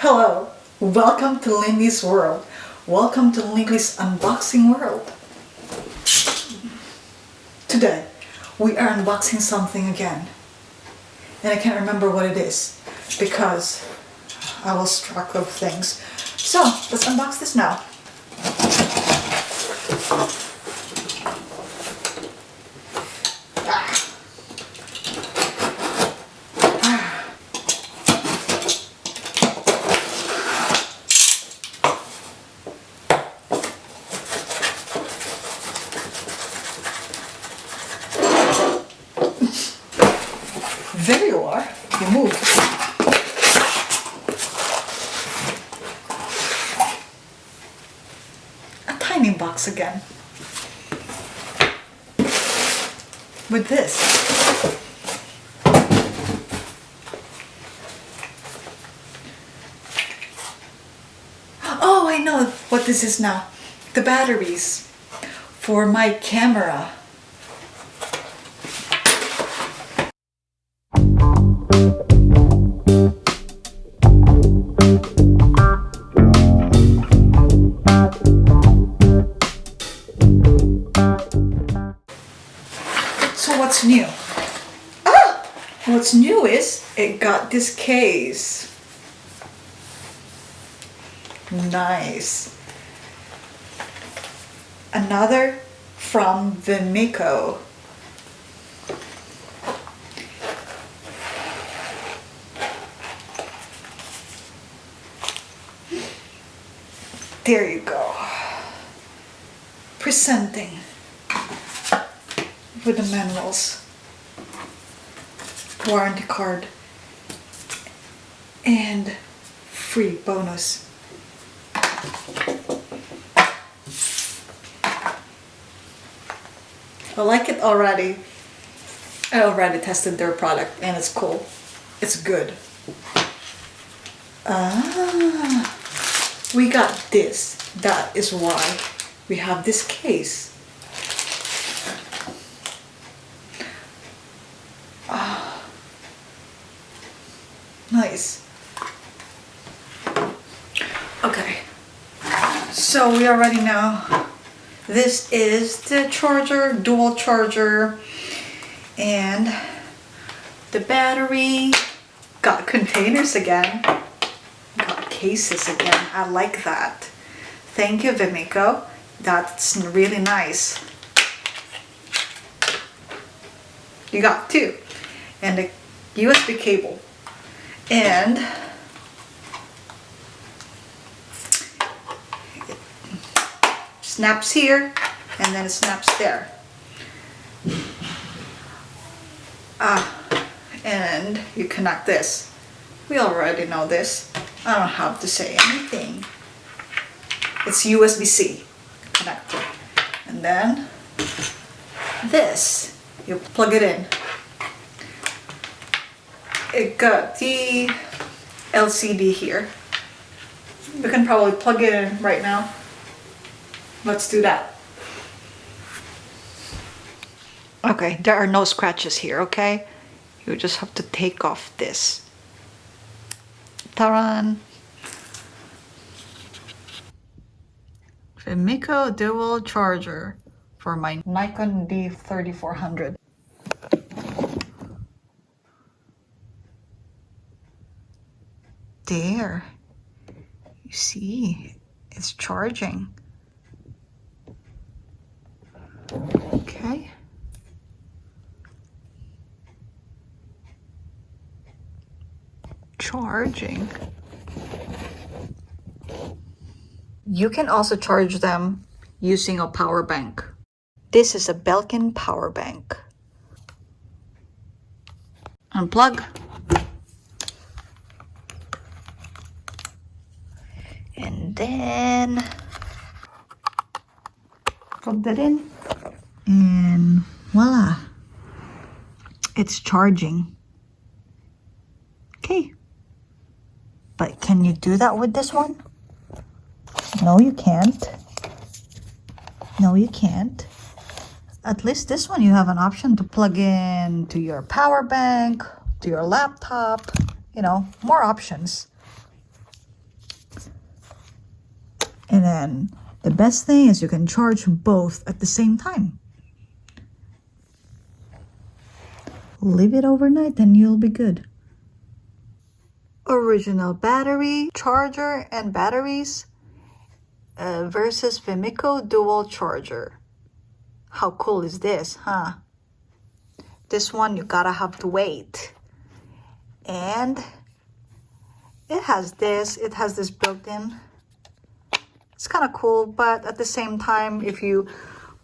Hello, welcome to Lindy's World. Welcome to Lindy's Unboxing World. Today, we are unboxing something again. And I can't remember what it is because I lost track of things. So, let's unbox this now. There you are. You moved. A tiny box again. With this. Oh, I know what this is now. The batteries for my camera. So what's new? What's new is it got this case. Nice. Another from Vimico. There you go. Presenting with the manuals, warranty card, and free bonus. I like it already. I already tested their product and it's cool. It's good. We got this. That is why we have this case. Nice. Okay. So we already know this is the charger, dual charger, and the battery. Got containers again. Got cases again. I like that. Thank you, Vimico. That's really nice. You got two. And a USB cable. And it snaps here and then it snaps there. And you connect this. We already know this. I don't have to say anything. It's USB-C connector. And then this, you plug it in. It got the LCD here. We can probably plug it in right now. Let's do that. Okay, there are no scratches here, okay? You just have to take off this. Ta-da! Vimico dual charger for my Nikon D3400. There, you see, it's charging. Okay. Charging. You can also charge them using a power bank. This is a Belkin power bank. Unplug. And then plug that in. And voila. It's charging. Okay. But can you do that with this one? No, you can't. No, you can't. At least this one you have an option to plug in to your power bank, to your laptop, you know, more options. And then the best thing is you can charge both at the same time. Leave it overnight and you'll be good. Original battery, charger, and batteries versus Vimico dual charger. How cool is this, huh? This one you gotta have to wait. And it has this built in. It's kind of cool, but at the same time, if you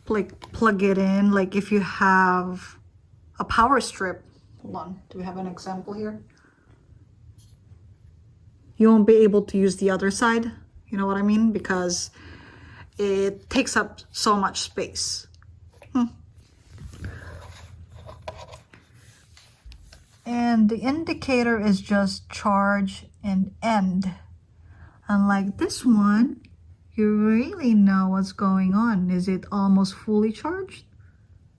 plug it in, like if you have a power strip, hold on, do we have an example here? You won't be able to use the other side, you know what I mean? Because it takes up so much space. And the indicator is just charge and end. Unlike this one, you really know what's going on. Is it almost fully charged?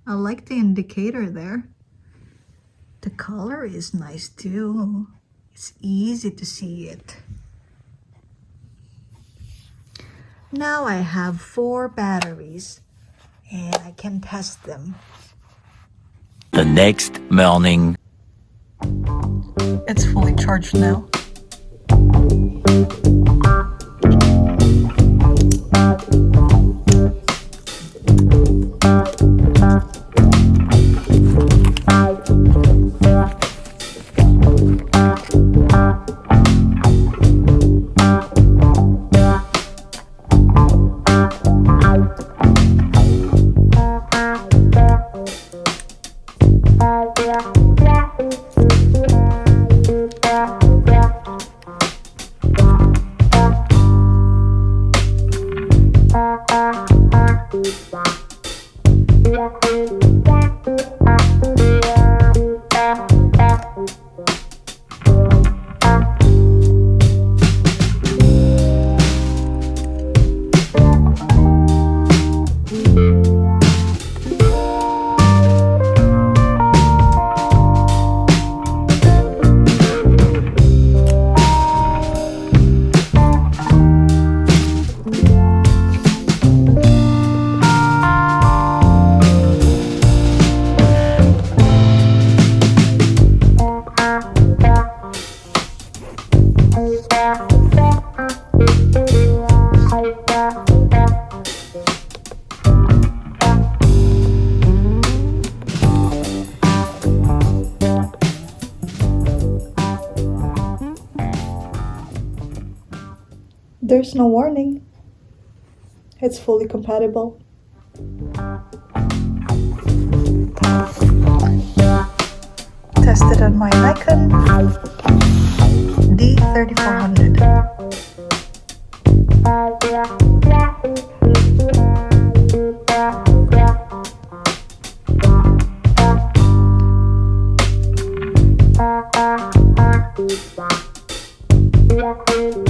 I like the indicator there. The color is nice too. It's easy to see it. Now I have 4 batteries and I can test them. The next morning. It's fully charged now. There's no warning. It's fully compatible. Tested on my Nikon D3400.